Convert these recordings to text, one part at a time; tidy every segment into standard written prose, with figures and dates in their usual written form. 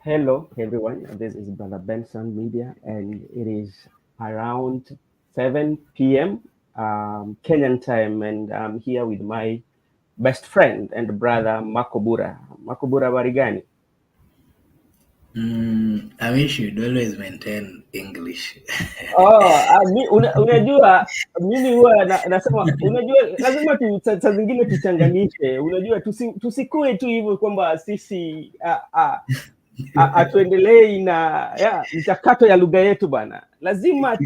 Hello, everyone. This is Brother Benson Media, and it is around 7 p.m. Kenyan time, and I'm here with my best friend and brother Makobura. Makobura Barigani. I wish you'd always maintain English. Unajua mimi huwa nasema, unajua lazima saa zingine tuchanganishe, unajua tusikue tu hivyo kwamba sisi atuendelei na mchakato ya lugha yetu bana, lazima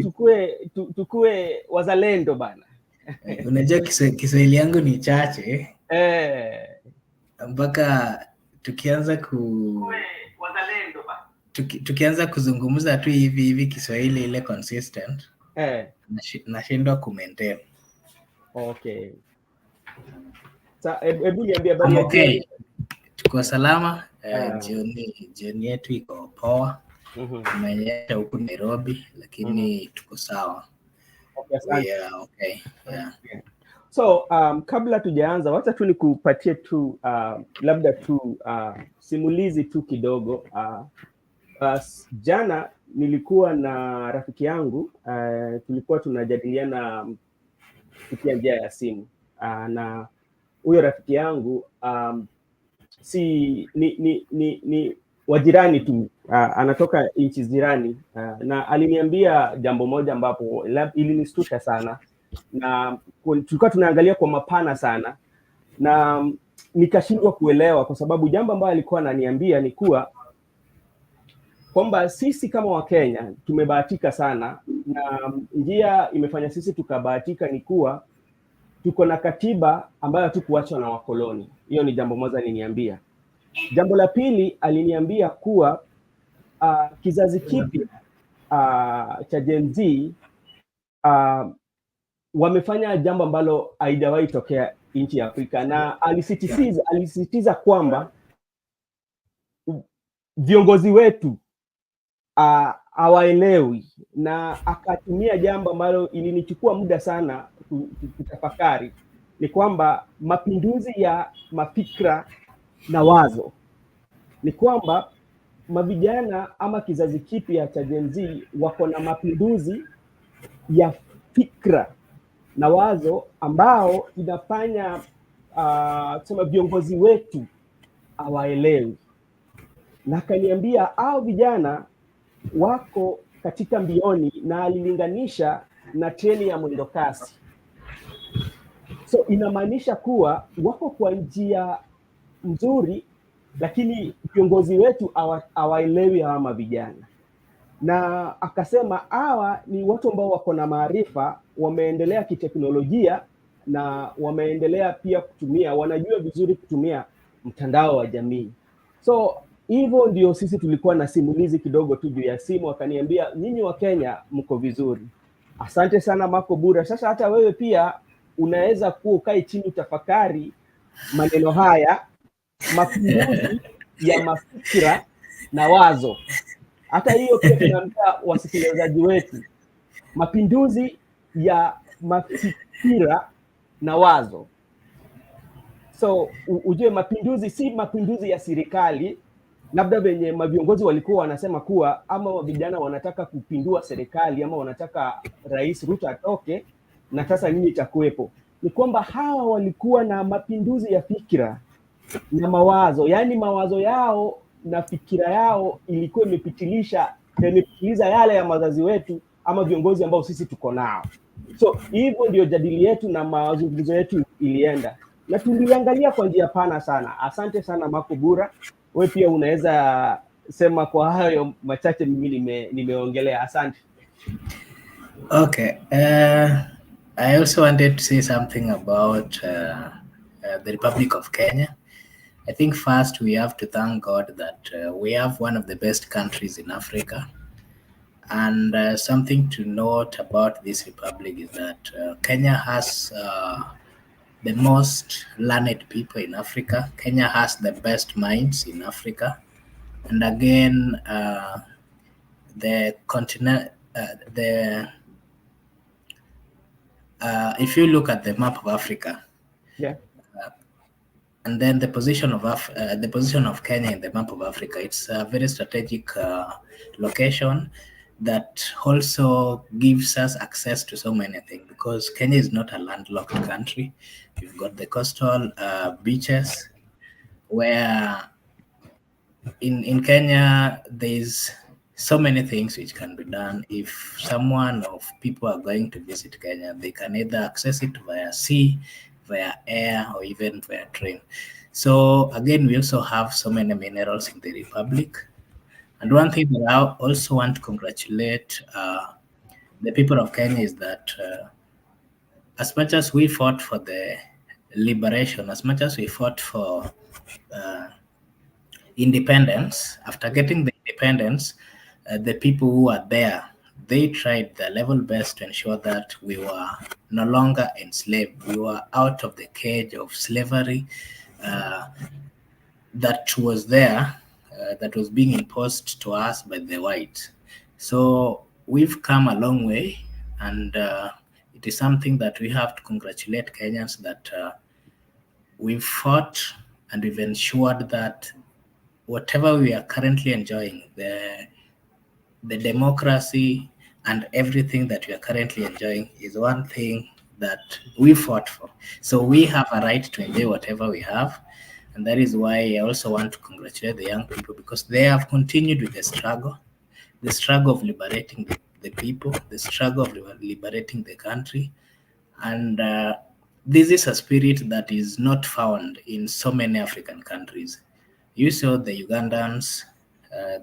tukue wazalendo bana. Unajua Kiswahili yangu ni chache mpaka tukianza wazalendo bana. Tukianza kuzungumza tu hivi Kiswahili ile consistent nashindwa kumaintain. Okay. Hebu niambie habari ya okay. Tuko salama. Jioni yetu iko poa. Tumenyesha huku Nairobi lakini tuko sawa. Okay. Yeah. So kabla tujaanza, wacha tu nikupatie tu labda tu simulizi tu kidogo. Jana nilikuwa na rafiki yangu, tulikuwa tunajadiliana kupitia njia ya simu, na huyo rafiki yangu ni wajirani tu, anatoka nchi jirani, na aliniambia jambo moja ambapo ilinistusha sana, na tulikuwa tunaangalia kwa mapana sana na nikashindwa kuelewa, kwa sababu jambo ambalo alikuwa ananiambia ni kwamba sisi kama Wakenya tumebahatika sana, na njia imefanya sisi tukabahatika ni kuwa tuko na katiba ambayo hatukuachwa na wakoloni. Hiyo ni jambo moja aliniambia. Jambo la pili aliniambia kuwa kizazi kipya cha Gen Z wamefanya jambo ambalo haijawahi tokea nchi ya Afrika, na alisisitiza kwamba viongozi wetu hawaelewi, na akatumia jambo ambalo ilinichukua muda sana kutafakari, ni kwamba mapinduzi ya mafikra na wazo, ni kwamba mavijana ama kizazi kipya cha Gen Z wako na mapinduzi ya fikra na wazo ambao inafanya tuseme viongozi wetu hawaelewi. Na akaniambia hao vijana wako katika mbioni, na alilinganisha na treni ya mwendo kasi. So inamaanisha kuwa wako kwa njia nzuri, lakini viongozi wetu hawaelewi hawa mavijana. Na akasema hawa ni watu ambao wako na maarifa, wameendelea kiteknolojia na wameendelea pia wanajua vizuri kutumia mtandao wa jamii. So hivyo ndio sisi tulikuwa na simulizi kidogo tu juu ya simu. Akaniambia nyinyi wa Kenya mko vizuri. Asante sana Makobura. Sasa hata wewe pia unaweza kuwa ukae chini utafakari maneno haya, mapinduzi ya mafikira na wazo. Hata hiyo pia tunaambia wasikilizaji wetu, mapinduzi ya mafikira na wazo. So ujue mapinduzi si mapinduzi ya serikali, labda venye maviongozi walikuwa wanasema kuwa ama vijana wanataka kupindua serikali ama wanataka Rais Ruto atoke na sasa nini itakuwepo. Ni kwamba hawa walikuwa na mapinduzi ya fikira na mawazo, yani mawazo yao na fikira yao ilikuwa imepitiliza yale ya mazazi wetu ama viongozi ambao sisi tuko nao. So hivyo ndio jadili yetu na mazungumzo yetu ilienda, na tuliangalia kwa njia pana sana. Asante sana Makobura, wewe pia unaweza sema kwa hayo machache mimi nimeongelea. Asante. Okay. I also wanted to say something about the Republic of Kenya. I think first we have to thank God that we have one of the best countries in Africa. And something to note about this republic is that Kenya has the most learned people in Africa. Kenya has the best minds in Africa. And again, the continent, if you look at the map of Africa, And then the position of Kenya in the map of Africa, it's a very strategic location that also gives us access to so many things, because Kenya is not a landlocked country. We've got the coastal beaches where in Kenya there's so many things which can be done. If someone of people are going to visit Kenya, they can either access it via sea, via air, or even via train. So again, we also have so many minerals in the Republic. And one thing that I also want to congratulate the people of Kenya is that as much as we fought for the liberation, as much as we fought for uh, independence, after getting the independence, the people who are there, they tried their level best to ensure that we were no longer enslaved. We were out of the cage of slavery that was there, that was being imposed to us by the whites. So we've come a long way, and it is something that we have to congratulate Kenyans that we've fought and we've ensured that whatever we are currently enjoying, the democracy and everything that we are currently enjoying is one thing that we fought for. So we have a right to enjoy whatever we have. And that is why I also want to congratulate the young people, because they have continued with the struggle of liberating the people, the struggle of liberating the country. And this is a spirit that is not found in so many African countries. You saw the Ugandans,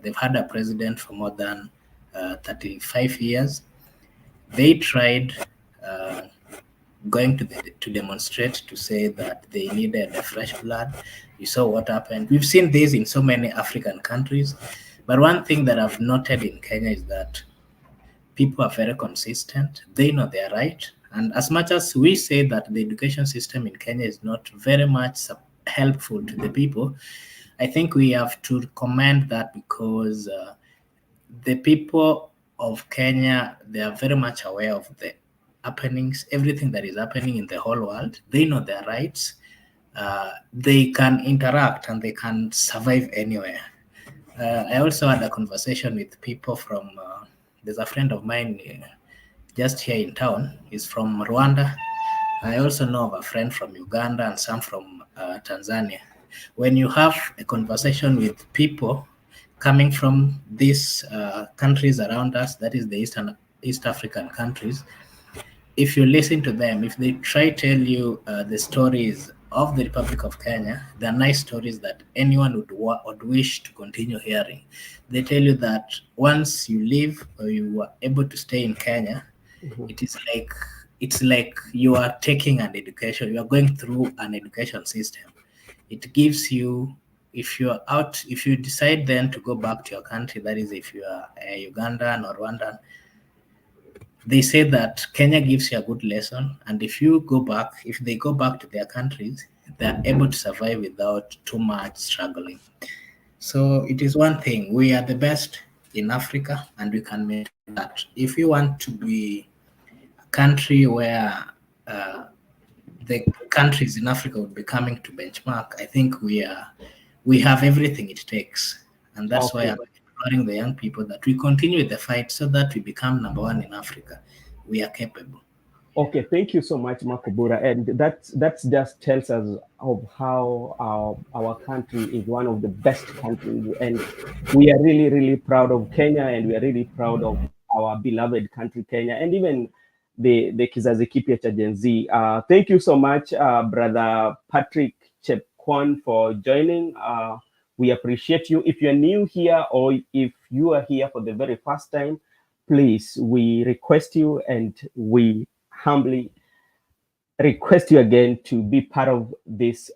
they've had a president for more than 35 years. They tried going to demonstrate to say that they needed a fresh blood. You saw what happened. We've seen this in so many African countries. But one thing that I've noted in Kenya is that people are very consistent. They know they're right. And as much as we say that the education system in Kenya is not very much helpful to the people, I think we have to commend that, because the people of Kenya, they are very much aware of the happenings, everything that is happening in the whole world. They know their rights. They can interact and they can survive anywhere. I also had a conversation with people from, there's a friend of mine just here in town. He's from Rwanda. I also know of a friend from Uganda and some from Tanzania. When you have a conversation with people coming from these countries around us, that is the East African countries, if you listen to them, if they try to tell you the stories of the Republic of Kenya, they're nice stories that anyone would wish to continue hearing. They tell you that once you live or you are able to stay in Kenya, it's like you are taking an education, you are going through an education system. It gives you, if you decide then to go back to your country, that is if you are a Ugandan or Rwandan, they say that Kenya gives you a good lesson, and if they go back to their countries, they're able to survive without too much struggling. So it is one thing, we are the best in Africa, and we can maintain that. If you want to be a country where the countries in Africa would be coming to benchmark, I think we have everything it takes. And that's why I'm imploring the young people that we continue the fight so that we become number one in Africa. We are capable. Okay, thank you so much, Makobura. And that just tells us of how our country is one of the best countries. And we are really, really proud of Kenya, and we are really proud of our beloved country, Kenya, and even the Kizazi Kipya cha Gen Z. Thank you so much, Brother Patrick Chepkwon, for joining. We appreciate you. If you're new here or if you are here for the very first time, please, we request you and we humbly request you again to be part of this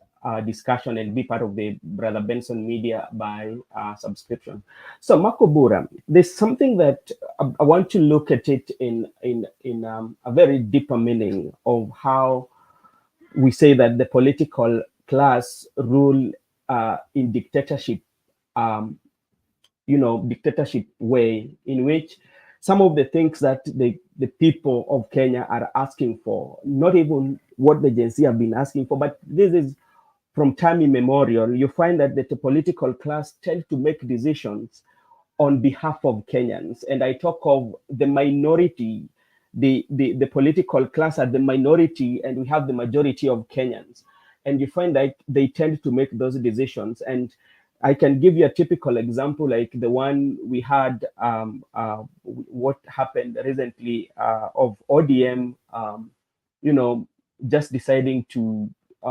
discussion and be part of the Brother Benson Media by subscription. So, Makobura, there's something that I want to look at it in a very deeper meaning of how we say that the political class rule in dictatorship, dictatorship way, in which some of the things that the people of Kenya are asking for, not even what the Gen Z have been asking for, but this is from time immemorial, you find that the political class tend to make decisions on behalf of Kenyans. And I talk of the minority, the political class are the minority, and we have the majority of Kenyans. And you find that they tend to make those decisions. And I can give you a typical example, like the one we had, what happened recently of ODM, just deciding to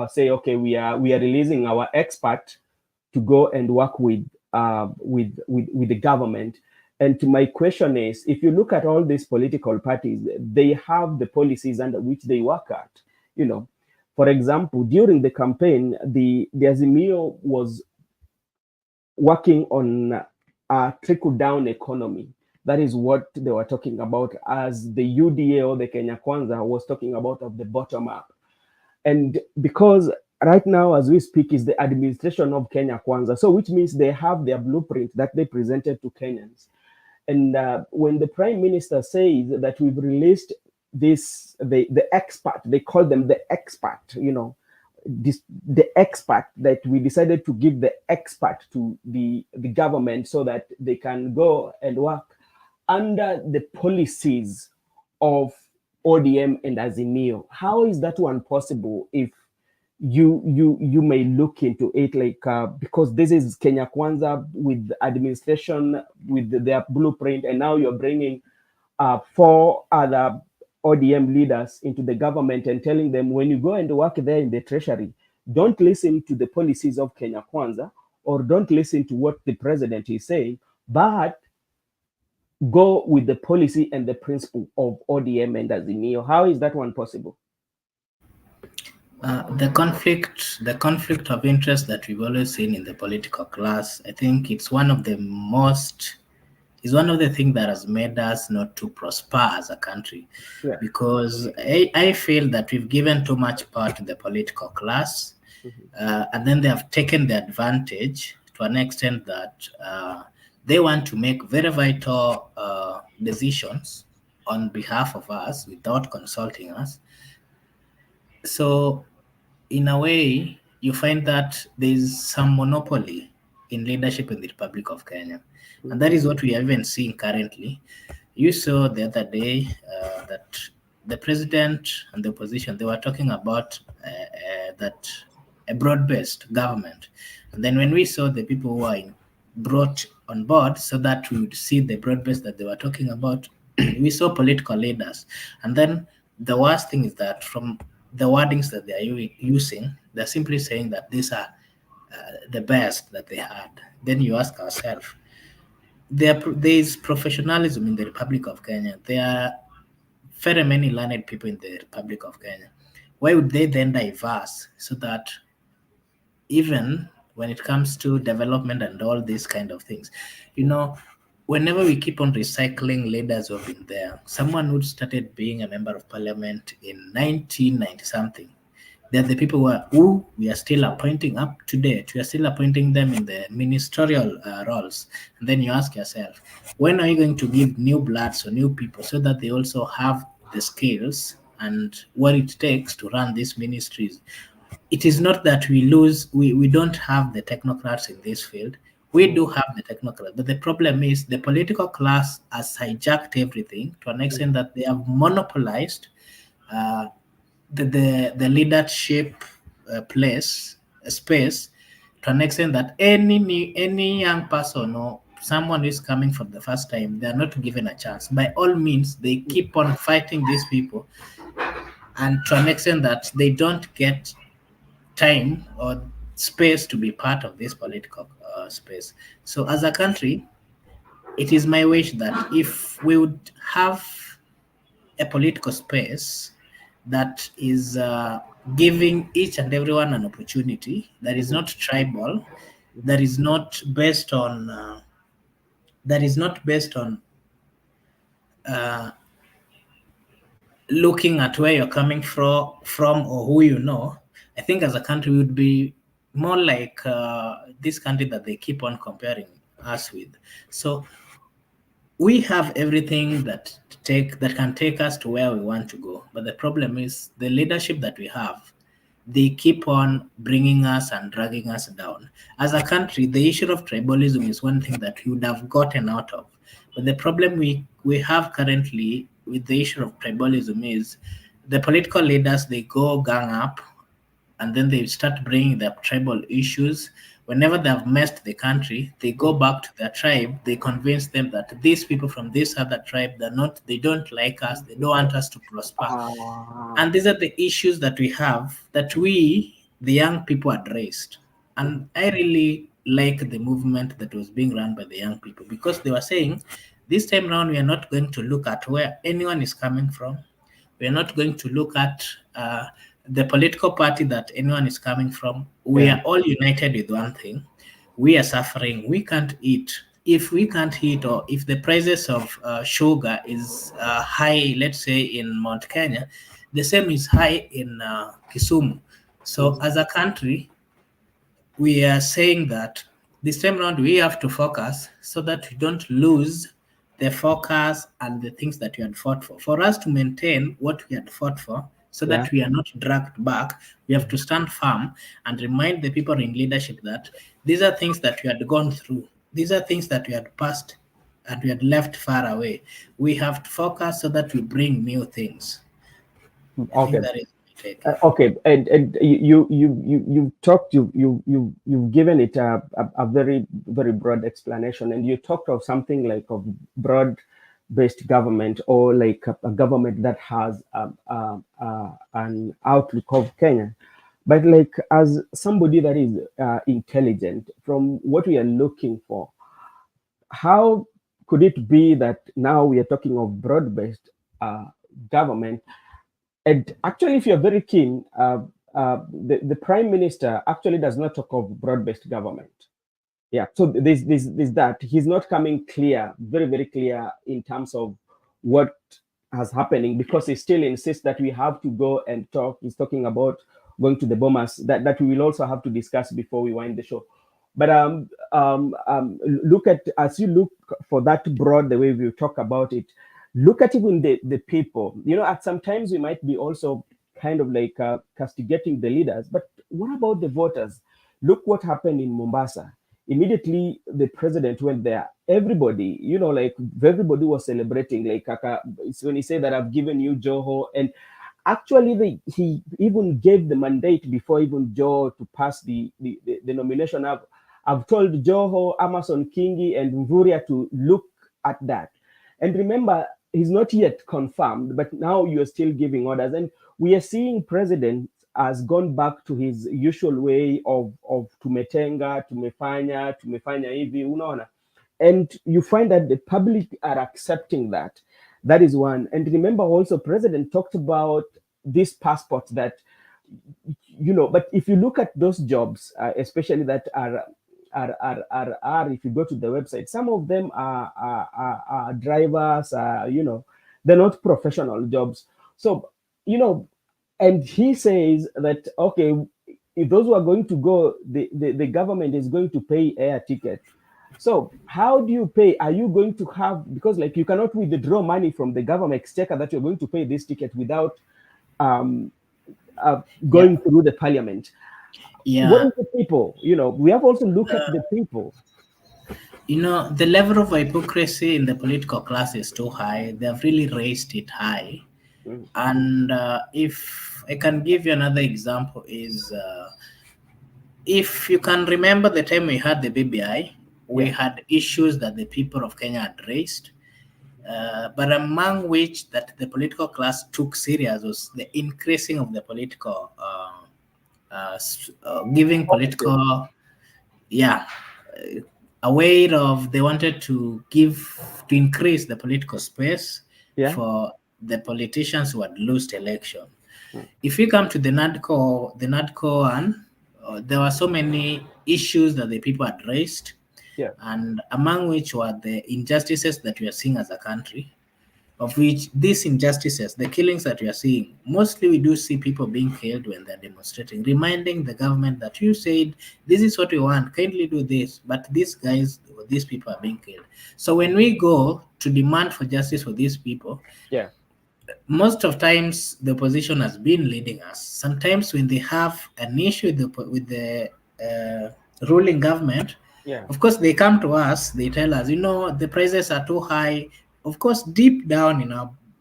say, okay, we are releasing our expert to go and work with the government. And to my question is, if you look at all these political parties, they have the policies under which they work at. For example, during the campaign, the Azimio was working on a trickle-down economy. That is what they were talking about, as the UDA or the Kenya Kwanza was talking about of the bottom up. And because right now, as we speak, is the administration of Kenya Kwanza, so which means they have their blueprint that they presented to Kenyans. And when the Prime Minister says that we've released the expert, they call them the expert, the expert, that we decided to give the expert to the government so that they can go and work under the policies of ODM and Azimio. How is that one possible if you may look into it, like because this is Kenya Kwanza with administration, with their blueprint, and now you're bringing 4 other ODM leaders into the government and telling them, when you go and work there in the treasury, don't listen to the policies of Kenya Kwanza, or don't listen to what the president is saying, but go with the policy and the principle of ODM and Azimio. How is that one possible? The conflict of interest that we've always seen in the political class, I think it's one of the things that has made us not to prosper as a country. Yeah. Because I feel that we've given too much power to the political class, and then they have taken the advantage to an extent that they want to make very vital decisions on behalf of us without consulting us. So in a way, you find that there's some monopoly in leadership in the Republic of Kenya. And that is what we are even seeing currently. You saw the other day that the president and the opposition, they were talking about that a broad-based government. And then when we saw the people who are brought on board so that we would see the broad-based that they were talking about, we saw political leaders. And then the worst thing is that from the wordings that they are using, they're simply saying that these are the best that they had. Then you ask ourselves, there is professionalism in the Republic of Kenya. There are very many learned people in the Republic of Kenya. Why would they then diverse so that even when it comes to development and all these kind of things, whenever we keep on recycling leaders who have been there, someone who started being a member of parliament in 1990 something, they're the people who we are still appointing up to date. We are still appointing them in the ministerial roles. And then you ask yourself, when are you going to give new blood, so new people, so that they also have the skills and what it takes to run these ministries? It is not that we don't have the technocrats in this field. We do have the technocrats, but the problem is the political class has hijacked everything to an extent that they have monopolized the leadership space to an extent that any young person or someone who is coming for the first time, they are not given a chance. By all means, they keep on fighting these people, and to an extent that they don't get time or space to be part of this political space. So as a country, it is my wish that if we would have a political space that is giving each and everyone an opportunity, that is not tribal, that is not based on looking at where you're coming from or who you know. I think as a country we would be more like this country that they keep on comparing us with. So we have everything that can take us to where we want to go, but the problem is the leadership that we have they keep on bringing us and dragging us down. As a country, the issue of tribalism is one thing that we would have gotten out of. But the problem we have currently with the issue of tribalism is the political leaders, they go gang up and then they start bringing their tribal issues. Whenever they have messed the country, they go back to their tribe. They convince them that these people from this other tribe, they don't like us, they don't want us to prosper. And these are the issues that we have that we, the young people, addressed. And I really like the movement that was being run by the young people, because they were saying, this time around, we are not going to look at where anyone is coming from. We are not going to look at the political party that anyone is coming from. We are all united with one thing. We are suffering. We can't eat. If we can't eat, or if the prices of sugar is high, let's say in Mount Kenya, the same is high in Kisumu. So as a country, we are saying that this time around we have to focus so that we don't lose the focus and the things that we had fought for. For us to maintain what we had fought for, so that we are not dragged back, we have to stand firm and remind the people in leadership that these are things that we had gone through. These are things that we had passed and we had left far away. We have to focus so that we bring new things. I think that is my take. Okay, and you've talked, you've given it a very broad explanation, and you talked of something like of broad-based government, or like a government that has an outlook of Kenya. But like, as somebody that is intelligent, from what we are looking for, how could it be that now we are talking of broad-based government? And actually, if you're very keen, the prime minister actually does not talk of broad-based government. Yeah, so there's that. He's not coming clear, very clear in terms of what has happening, because he still insists that we have to go and talk. He's talking about going to the bombers, that we will also have to discuss before we wind the show. But look at, as you look for that broad, the way we talk about it, look at even the people. At sometimes we might be also kind of like castigating the leaders, but what about the voters? Look what happened in Mombasa. Immediately the president went there. Everybody, like everybody was celebrating. Like it's when he said that I've given you Joho, and actually he even gave the mandate before even Joe to pass the nomination. I've told Joho, Amason Kingi, and Mvurya to look at that. And remember, he's not yet confirmed, but now you're still giving orders. And we are seeing president has gone back to his usual way of tumetenga, tumefanya hivi, unaona. And you find that the public are accepting that. That is one. And remember also, president talked about this passport that, but if you look at those jobs, especially that are if you go to the website, some of them are drivers, they're not professional jobs. So, and he says that, okay, if those who are going to go, the government is going to pay air ticket. So how do you pay? Are you going to have, because like you cannot withdraw money from the government exchequer that you're going to pay this ticket without going through the parliament. What is the people? We have also looked at the people. The level of hypocrisy in the political class is too high. They have really raised it high. And if I can give you another example, is if you can remember the time we had the BBI, we had issues that the people of Kenya had raised. But among which that the political class took serious was the increasing of the political, giving political, aware of, they wanted to increase the political space for the politicians who had lost election. If we come to the NADCO one, there were so many issues that the people had raised. And among which were the injustices that we are seeing as a country, of which these injustices, the killings that we are seeing, mostly we do see people being killed when they're demonstrating, reminding the government that you said, this is what we want, kindly do this, but these people are being killed. So when we go to demand for justice for these people, most of times the opposition has been leading us. Sometimes when they have an issue with the ruling government, Yeah. of course they come to us. They tell us, the prices are too high. Of course, deep down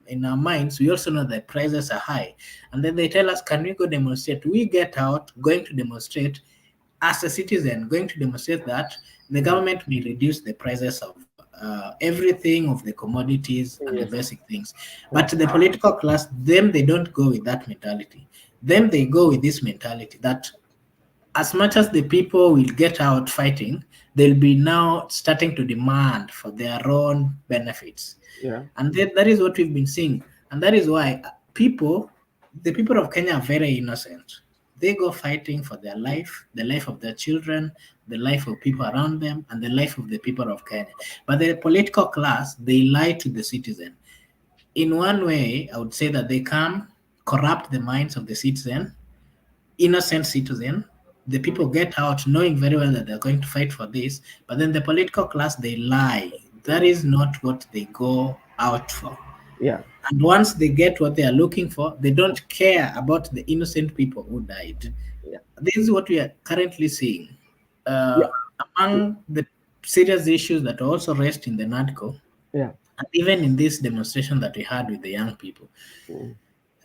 in our minds, we also know that prices are high. And then they tell us, can we go demonstrate? We get out, going to demonstrate as a citizen, going to demonstrate that the government may reduce the prices of everything, of the commodities and the Yes. basic things. But the political class, them, they don't go with that mentality. Them, they go with this mentality that as much as the people will get out fighting, they'll be now starting to demand for their own benefits. Yeah. And that is what we've been seeing. And that is why the people of Kenya are very innocent. They go fighting for their life, the life of their children, the life of people around them, and the life of the people of Kenya. But the political class, they lie to the citizen. In one way, I would say that they come corrupt the minds of the citizen, innocent citizen. The people get out knowing very well that they're going to fight for this, but then the political class, they lie. That is not what they go out for. Yeah. And once they get what they are looking for, they don't care about the innocent people who died. Yeah. This is what we are currently seeing. Yeah. Among the serious issues that are also raised in the NADCO, Yeah. and even in this demonstration that we had with the young people, Mm.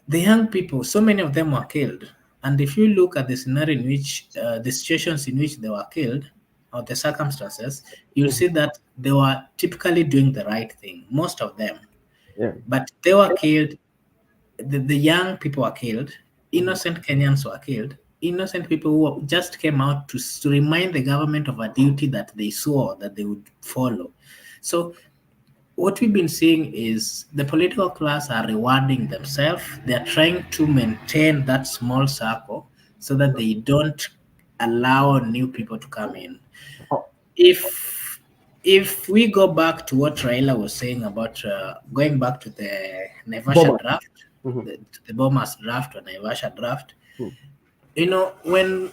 the young people, so many of them were killed. And if you look at the scenario in which, the situations in which they were killed, or the circumstances, you'll see that they were typically doing the right thing, most of them. Yeah. But they were killed, the young people were killed, innocent Kenyans were killed, innocent people who just came out to remind the government of a duty that they swore that they would follow. So what we've been seeing is the political class are rewarding themselves. They're trying to maintain that small circle so that they don't allow new people to come in. Oh. If we go back to what Raila was saying about going back to the Naivasha draft, the Bomas draft or Naivasha draft, when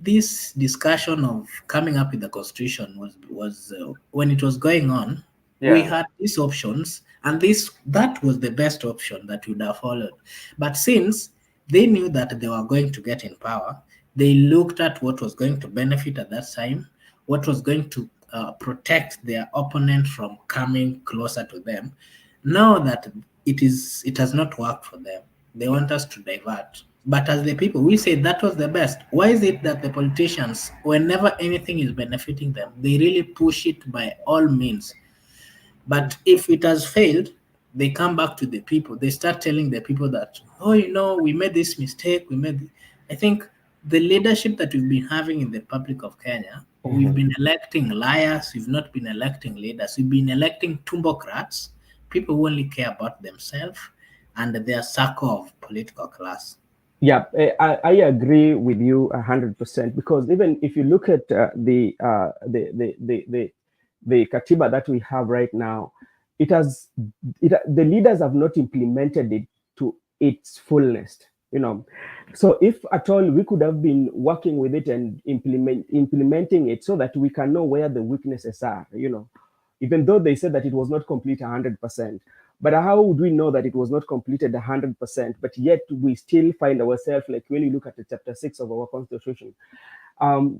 this discussion of coming up with the constitution was when it was going on, we had these options, and that was the best option that would have followed. But since they knew that they were going to get in power, they looked at what was going to benefit at that time, what was going to protect their opponent from coming closer to them. Now that it has not worked for them, they want us to divert. But as the people, we say that was the best. Why is it that the politicians, whenever anything is benefiting them, they really push it by all means? But if it has failed, they come back to the people. They start telling the people that, we made this mistake. I think the leadership that we've been having in the Republic of Kenya, we've been electing liars. We've not been electing leaders. We've been electing tumbocrats, people who only care about themselves and their circle of political class. Yeah, I agree with you 100%, because even if you look at the Katiba that we have right now, the leaders have not implemented it to its fullness. So if at all we could have been working with it and implementing it so that we can know where the weaknesses are, even though they said that it was not complete 100%. But how would we know that it was not completed 100%? But yet we still find ourselves, like when you look at the chapter 6 of our constitution,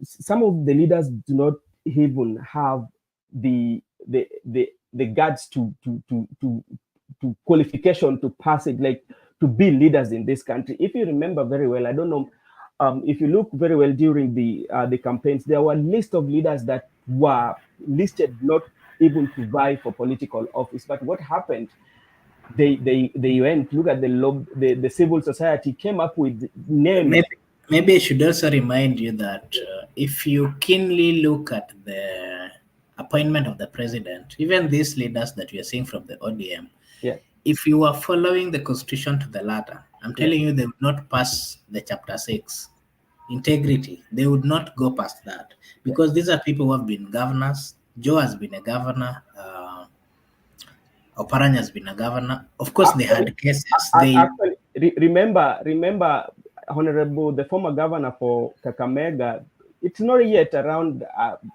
some of the leaders do not even have the guts to qualification to pass it, like to be leaders in this country. If you remember very well, I don't know if you look very well during the campaigns, there were a list of leaders that were listed not even to vie for political office. But what happened? They went, look at the civil society came up with names. Maybe I should also remind you that if you keenly look at the appointment of the president, even these leaders that we are seeing from the ODM, if you are following the constitution to the letter, I'm telling you, they would not pass the chapter 6. Integrity, they would not go past that, because these are people who have been governors. Joe has been a governor. Oparanya has been a governor. Of course, they had cases. Actually, remember, Honorable, the former governor for Kakamega, it's not yet around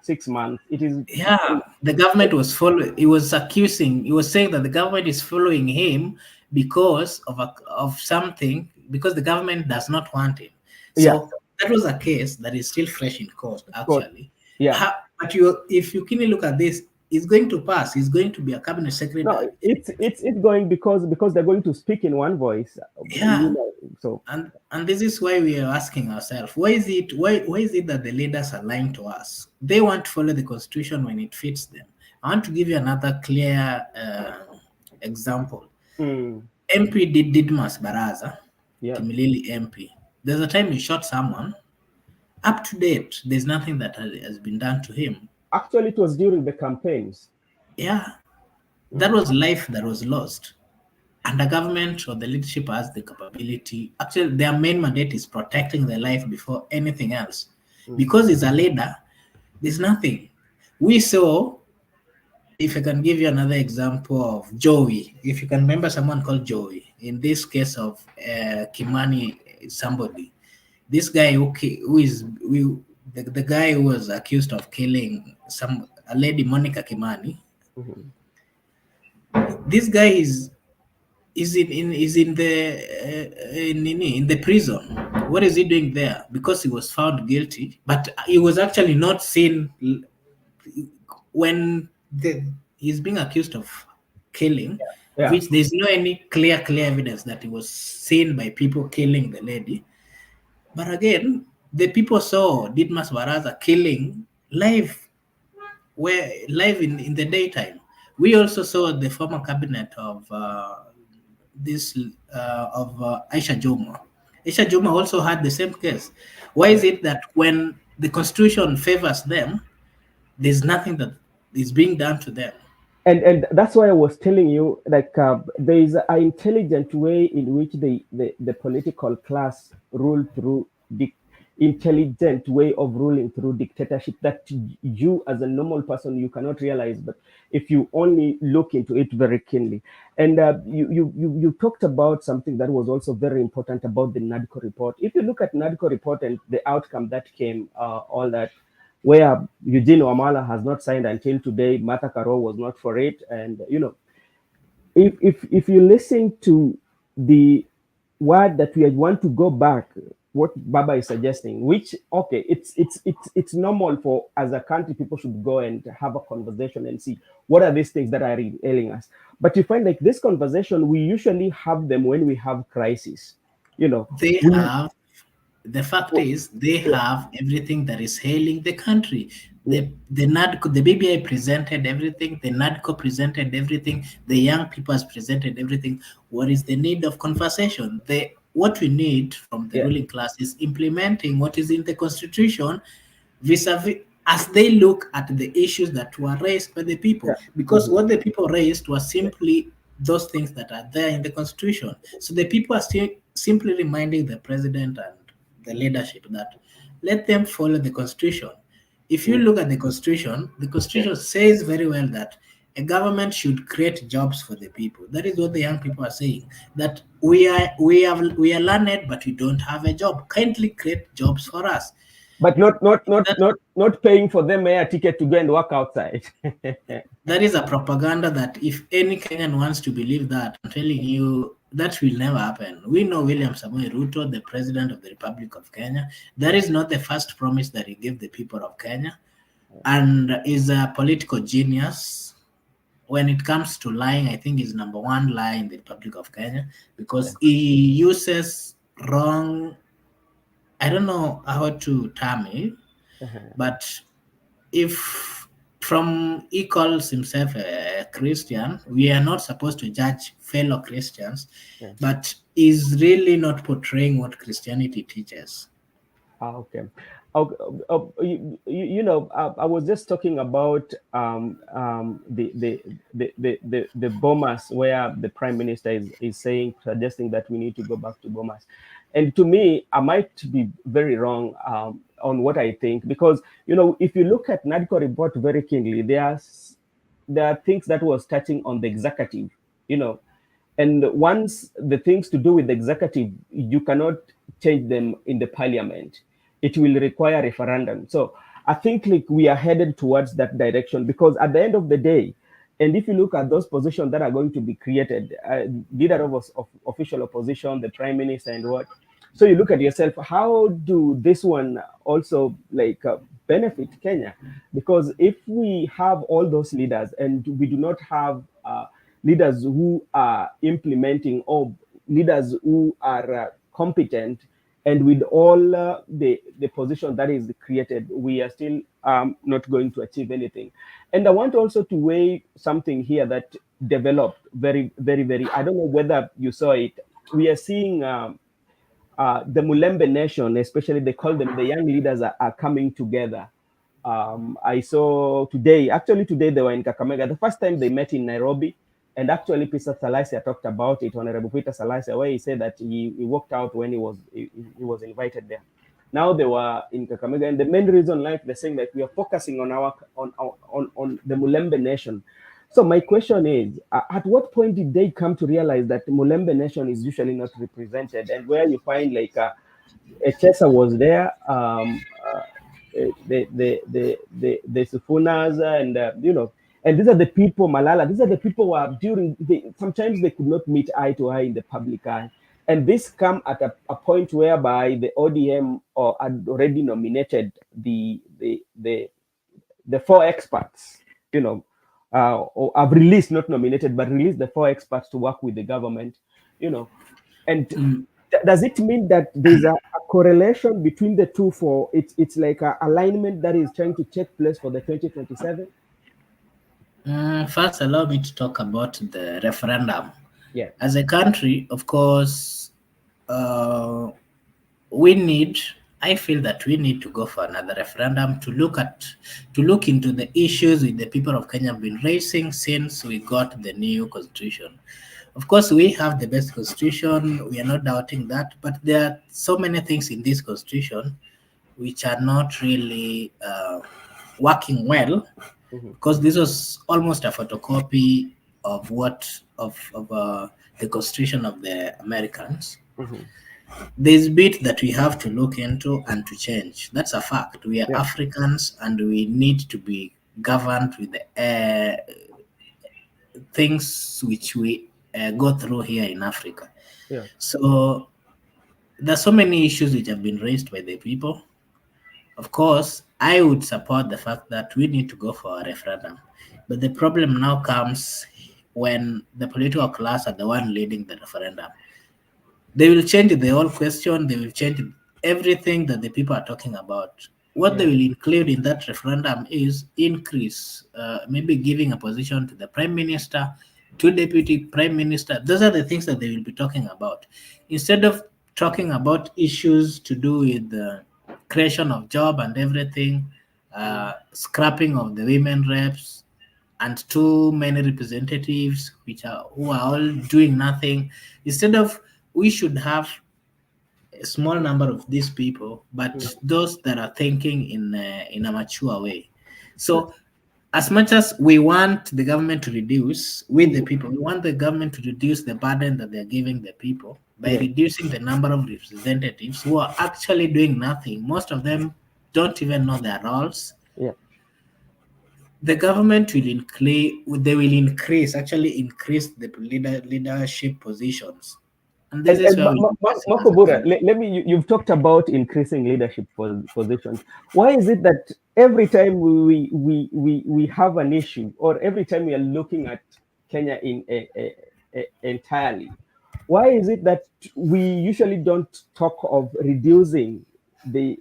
6 months. It is. Yeah, the government was following. He was saying that the government is following him because of something, because the government does not want him. Yeah, So that was a case that is still fresh in court, good. actually. Yeah. But if you keenly look at this, it's going to pass. He's going to be a cabinet No, secretary. it's going because they're going to speak in one voice. Yeah, So and this is why we are asking ourselves, why is it that the leaders are lying to us? They want to follow the constitution when it fits them. I want to give you another clear example. mm, MP Didmas Baraza, yeah. Kimilili MP. There's a time he shot someone. Up to date, there's nothing that has been done to him. Actually, it was during the campaigns. Yeah, that Mm, was life that was lost. And the government or the leadership has the capability. Actually, their main mandate is protecting the life before anything else. mm, Because it's a leader, there's nothing. We saw, if I can give you another example of Joey, if you can remember someone called Joey, in this case of Kimani, somebody, this guy the guy who was accused of killing a lady, Monica Kimani. mhm. This guy is in the in the prison. What is he doing there? Because he was found guilty, but he was actually not seen when he's being accused of killing, Yeah. which there's no any clear evidence that he was seen by people killing the lady. But again, the people saw Didmas Baraza killing live, in the daytime. We also saw the former cabinet of this of Aisha Joma. Aisha Joma also had the same case. Why is it that when the constitution favors them, there's nothing that is being done to them? And that's why I was telling you, like, there is an intelligent way in which the political class rule through the intelligent way of ruling through dictatorship that you as a normal person you cannot realize, but if you only look into it very keenly. And you talked about something that was also very important about the NADCO report. If you look at NADCO report and the outcome that came, all that, where Eugene Wamala has not signed until today. Martha Karol was not for it. And, if you listen to the word that we want to go back, what Baba is suggesting, which, okay, it's normal for, as a country, people should go and have a conversation and see what are these things that are ailing us. But you find like this conversation, we usually have them when we have crisis. They We, have The fact is, they yeah, have everything that is hailing the country. yeah, The NADCO, the BBI presented everything, the NADCO presented everything, the young people has presented everything. What is the need of conversation? What we need from the yeah, ruling class is implementing what is in the constitution vis-a-vis as they look at the issues that were raised by the yeah. people. Because Mhm. what the people raised was simply those things that are there in the constitution. So the people are still simply reminding the president and the leadership that let them follow the constitution. If you Mm. look at the constitution says very well that a government should create jobs for the people. That is what the young people are saying. That we are learned, but we don't have a job. Kindly create jobs for us. But That not paying for them air ticket to go and work outside. that is a propaganda that if any Kenyan wants to believe that, I'm telling you, that will never happen. We know William Samoei Ruto, the president of the Republic of Kenya. That is not the first promise that he gave the people of Kenya, and is a political genius. When it comes to lying, I think he's number one lie in the Republic of Kenya Yeah. because he uses wrong. I don't know how to term it, Uh-huh. but if from he calls himself a Christian, we are not supposed to judge fellow Christians, Yeah. but is really not portraying what Christianity teaches. Okay. Okay. I was just talking about the bombers, where the prime minister is saying, suggesting that we need to go back to bombers. And to me, I might be very wrong on what I think, because if you look at NADCO report very keenly, there are things that was touching on the executive, you know, and once the things to do with the executive, you cannot change them in the parliament. It will require referendum. So I think like we are headed towards that direction, because at the end of the day, And if you look at those positions that are going to be created, leader of official opposition, the prime minister, and what. So you look at yourself, how do this one also like benefit Kenya? Because if we have all those leaders and we do not have leaders who are implementing, or leaders who are competent, and with all the position that is created, we are still not going to achieve anything. And I want also to weigh something here that developed very, very, very. I don't know whether you saw it. We are seeing the Mulembe Nation, especially they call them the young leaders, are coming together. I saw today, actually today they were in Kakamega. The first time they met in Nairobi, and actually Peter Salasia talked about it, Honorable Peter Salasia, where he said that he walked out when he was invited there. Now they were in Kakamega, and the main reason, like they're saying, that we are focusing on on the Mulembe Nation. So my question is, at what point did they come to realize that Mulembe Nation is usually not represented, and where you find like Echesa was there, the Sufunas, and and these are the people, Malala. These are the people who are sometimes they could not meet eye to eye in the public eye, and this come at a point whereby the ODM had already nominated the four experts, or have released, not nominated, but released the four experts to work with the government, and does it mean that there's a correlation between the two for it's like an alignment that is trying to take place for the 2027? First, allow me to talk about the referendum. Yeah. As a country, of course, I feel that we need to go for another referendum to look into the issues that the people of Kenya have been raising since we got the new constitution. Of course, we have the best constitution, we are not doubting that, but there are so many things in this constitution which are not really working well, because this was almost a photocopy of the constitution of the Americans. There's bit that we have to look into and to change. That's a fact. We are Africans, and we need to be governed with the things which we go through here in Africa. So there's so many issues which have been raised by the people. Of course, I would support the fact that we need to go for a referendum. But the problem now comes when the political class are the one leading the referendum. They will change the whole question. They will change everything that the people are talking about. What they will include in that referendum is increase, maybe giving a position to the prime minister, to deputy prime minister. Those are the things that they will be talking about. Instead of talking about issues to do with the creation of job and everything, scrapping of the women reps, and too many representatives who are all doing nothing. Instead of, we should have a small number of these people, but those that are thinking in a mature way. So as much as we want the government to reduce with the people, we want the government to reduce the burden that they're giving the people by reducing the number of representatives who are actually doing nothing. Most of them don't even know their roles. The government will increase the leadership positions. And this is where Marco Bura, let me. You've talked about increasing leadership positions. Why is it that every time we have an issue, or every time we are looking at Kenya entirely, why is it that we usually don't talk of reducing the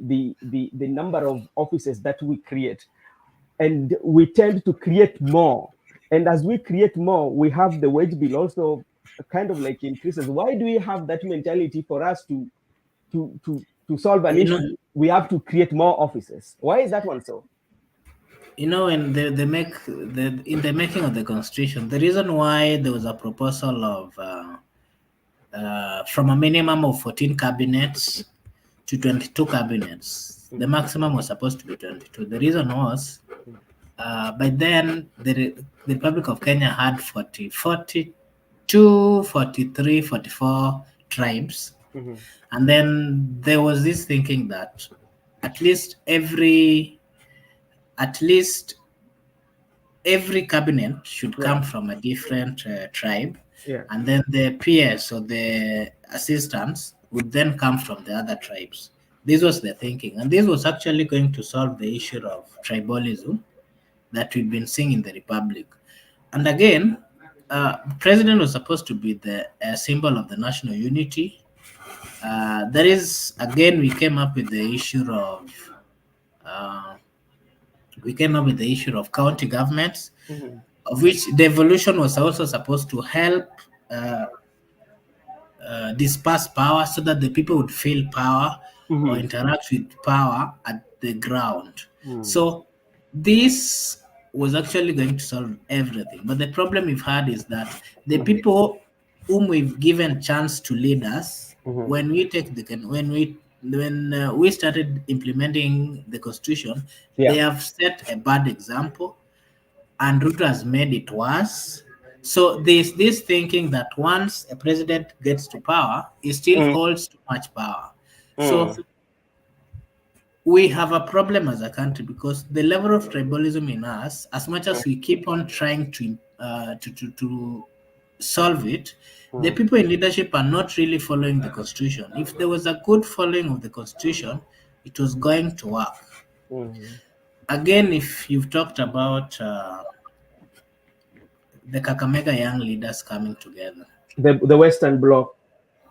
number of offices that we create, and we tend to create more? And as we create more, we have the wage bill also kind of like increases. Why do we have that mentality for us to solve an issue? We have to create more offices. Why is that one so? In the making of the constitution, the reason why there was a proposal of from a minimum of 14 cabinets to 22 cabinets, the maximum was supposed to be 22. The reason was by then the Republic of Kenya had 42, 43, 44 tribes. And then there was this thinking that at least every every cabinet should Yeah. come from a different tribe, Yeah. and then the peers or the assistants would then come from the other tribes. This was the thinking, and this was actually going to solve the issue of tribalism that we've been seeing in the republic. And again, president was supposed to be the symbol of the national unity. There is again uh, we came up with the issue of county governments, Mm-hmm. of which the evolution was also supposed to help uh, disperse power so that the people would feel power or Mm-hmm. interact with power at the ground. Mm-hmm. So this was actually going to solve everything. But the problem we've had is that the people whom we've given chance to lead us, Mm-hmm. when we take the when we started implementing the constitution, they Yeah. have set a bad example, and Ruto has made it worse. So there's this thinking that once a president gets to power, he still Mm. holds too much power. Mm. So we have a problem as a country because the level of tribalism in us, as much as we keep on trying to solve it, the Mm. people in leadership are not really following the constitution. If there was a good following of the constitution, it was going to work. Mm. Again, if you've talked about the Kakamega young leaders coming together. The Western Bloc.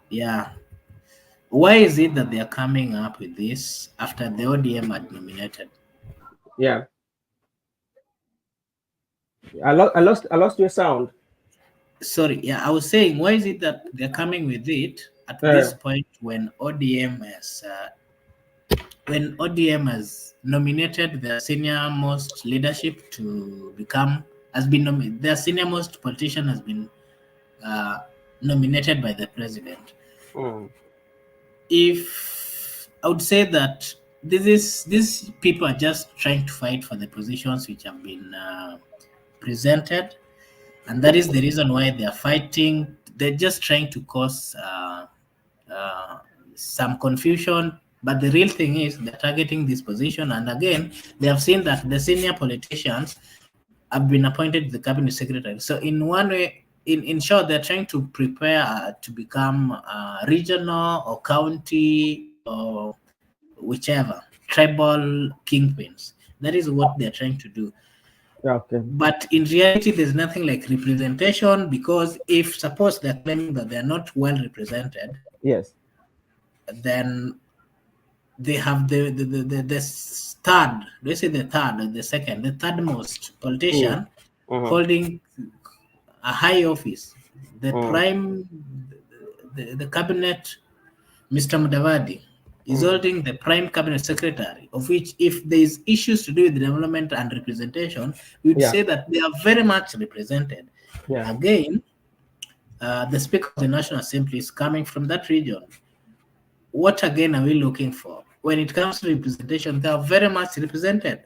Yeah. Why is it that they are coming up with this after the ODM had nominated? Yeah. I lost your sound. Sorry, yeah, I was saying, why is it that they're coming with it at this Uh, point when ODM has nominated their senior most leadership to become has been their senior most politician has been uh, nominated by the president. mm. If I would say that these people are just trying to fight for the positions which have been presented, and that is the reason why they are fighting. They're just trying to cause uh, some confusion. But the real thing is they're targeting this position, and again, they have seen that the senior politicians have been appointed the cabinet secretary. So in one way, in short, they're trying to prepare to become regional or county or whichever tribal kingpins. That is what they're trying to do. Yeah, okay. But in reality, there's nothing like representation, because if suppose they're claiming that they're not well represented, Yes. then they have the third, let's say the third or the second, the third most Mm. politician Mm-hmm. holding a high office, the Mm. prime, the cabinet, Mr. Mudavadi, is Mm. holding the prime cabinet secretary, of which if there is issues to do with development and representation, we would Yeah. say that they are very much represented. Yeah. Again, the Speaker of the National Assembly is coming from that region. What again are we looking for? When it comes to representation, they are very much represented.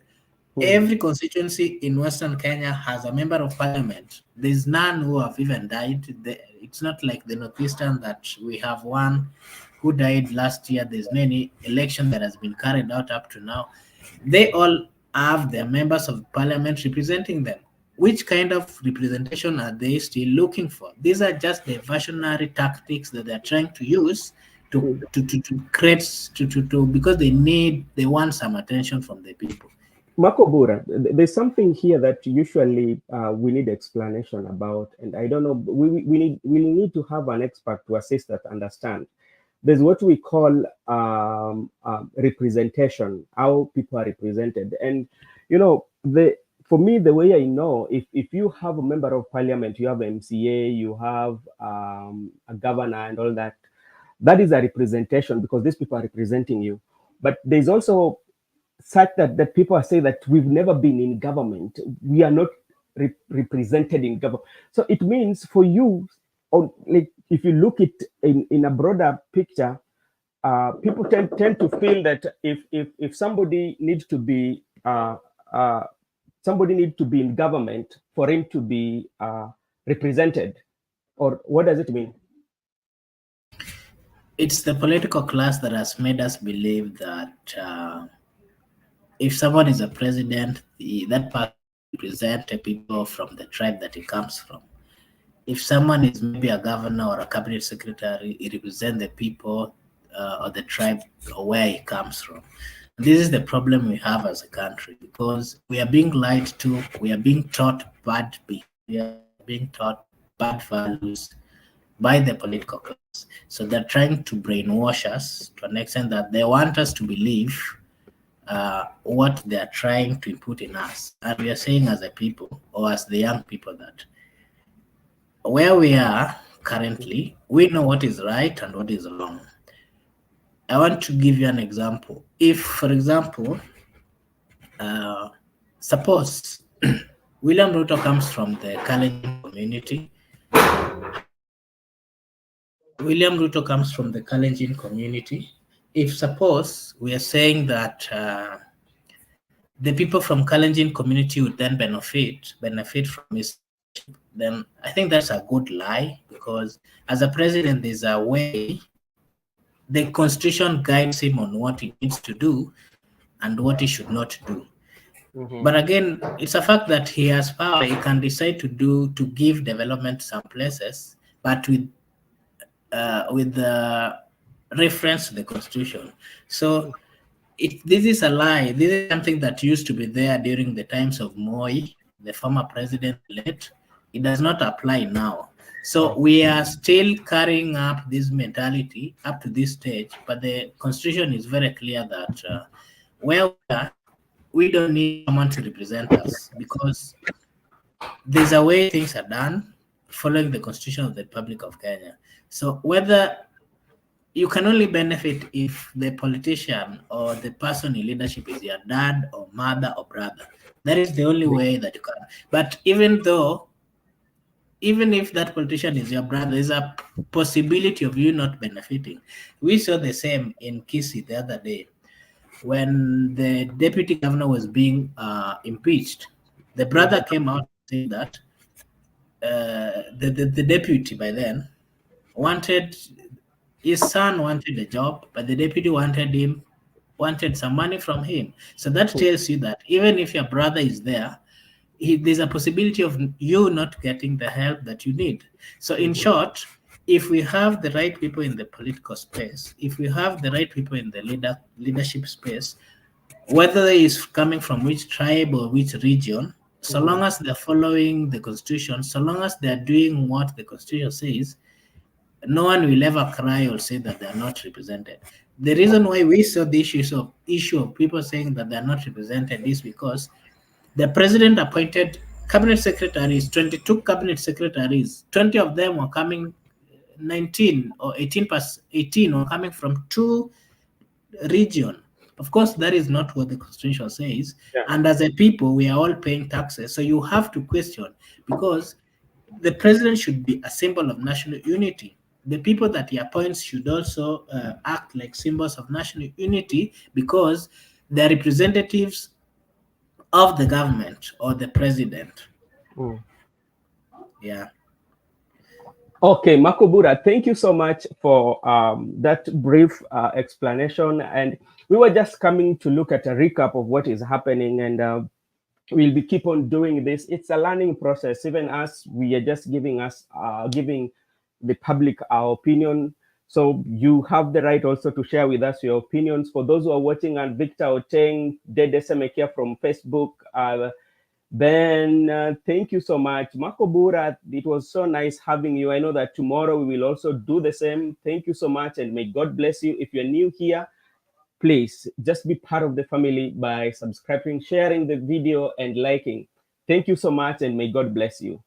Mm. Every constituency in Western Kenya has a member of parliament. There's none who have even died. It's not like the Northeastern that we have one who died last year. There's no any election that has been carried out up to now. They all have their members of parliament representing them. Which kind of representation are they still looking for? These are just the versionary tactics that they're trying to use Mm. to create because they want some attention from the people. Makobura, there's something here that usually we need explanation about, and I don't know. We need to have an expert to assist us understand. There's what we call representation, how people are represented, and you know the for me the way I know if you have a member of parliament, you have MCA, you have a governor, and all that. That is a representation because these people are representing you. But there's also such that people are saying that we've never been in government, we are not represented in government. So it means for you, or like if you look it in a broader picture, people tend to feel that if somebody needs to be somebody needs to be in government for him to be represented, or what does it mean? It's the political class that has made us believe that if someone is a president, that person represent the people from the tribe that he comes from. If someone is maybe a governor or a cabinet secretary, he represents the people or the tribe or where he comes from. This is the problem we have as a country, because we are being lied to, we are being taught bad behavior, being taught bad values by the political class. So they're trying to brainwash us to an extent that they want us to believe what they're trying to input in us. And we are saying as a people, or as the young people, that where we are currently, we know what is right and what is wrong. I want to give you an example. If, for example, suppose William Ruto comes from the Kalenjin community. William Ruto comes from the Kalenjin community. If suppose we are saying that the people from Kalenjin community would then benefit from his, then I think that's a good lie, because as a president, there's a way the constitution guides him on what he needs to do and what he should not do. But again, it's a fact that he has power. He can decide to give development some places, but with the reference to the constitution. So this is a lie. This is something that used to be there during the times of Moi, the former president late. It does not apply now. So we are still carrying up this mentality up to this stage, but the constitution is very clear that where we are, we don't need someone to represent us, because there's a way things are done following the constitution of the Republic of Kenya. So whether you can only benefit if the politician or the person in leadership is your dad or mother or brother. That is the only way that you can. But even if that politician is your brother, there's a possibility of you not benefiting. We saw the same in Kisii the other day. When the deputy governor was being impeached, the brother came out saying that the deputy by then his son wanted a job, but the deputy wanted some money from him. So that tells you that even if your brother is there, there's a possibility of you not getting the help that you need. So in short, if we have the right people in the political space, if we have the right people in the leadership space, whether it's coming from which tribe or which region, so long as they're following the constitution, so long as they're doing what the constitution says, no one will ever cry or say that they're not represented. The reason why we saw the issue of people saying that they're not represented is because the president appointed cabinet secretaries, 22 cabinet secretaries, 20 of them were coming, 19 or 18 were coming from 2 regions. Of course, that is not what the constitution says. Yeah. And as a people, we are all paying taxes. So you have to question, because the president should be a symbol of national unity. The people that he appoints should also act like symbols of national unity, because they're representatives of the government or the president. Yeah. Okay, Makobura, thank you so much for that brief explanation. And we were just coming to look at a recap of what is happening, and we'll be keep on doing this. It's a learning process. Even us, we are just giving the public our opinion. So you have the right also to share with us your opinions. For those who are watching, and Victor Oteng, Dede Semekia from Facebook, Ben, thank you so much. Makobura, it was so nice having you. I know that tomorrow we will also do the same. Thank you so much, and may God bless you. If you're new here, please just be part of the family by subscribing, sharing the video, and liking. Thank you so much, and may God bless you.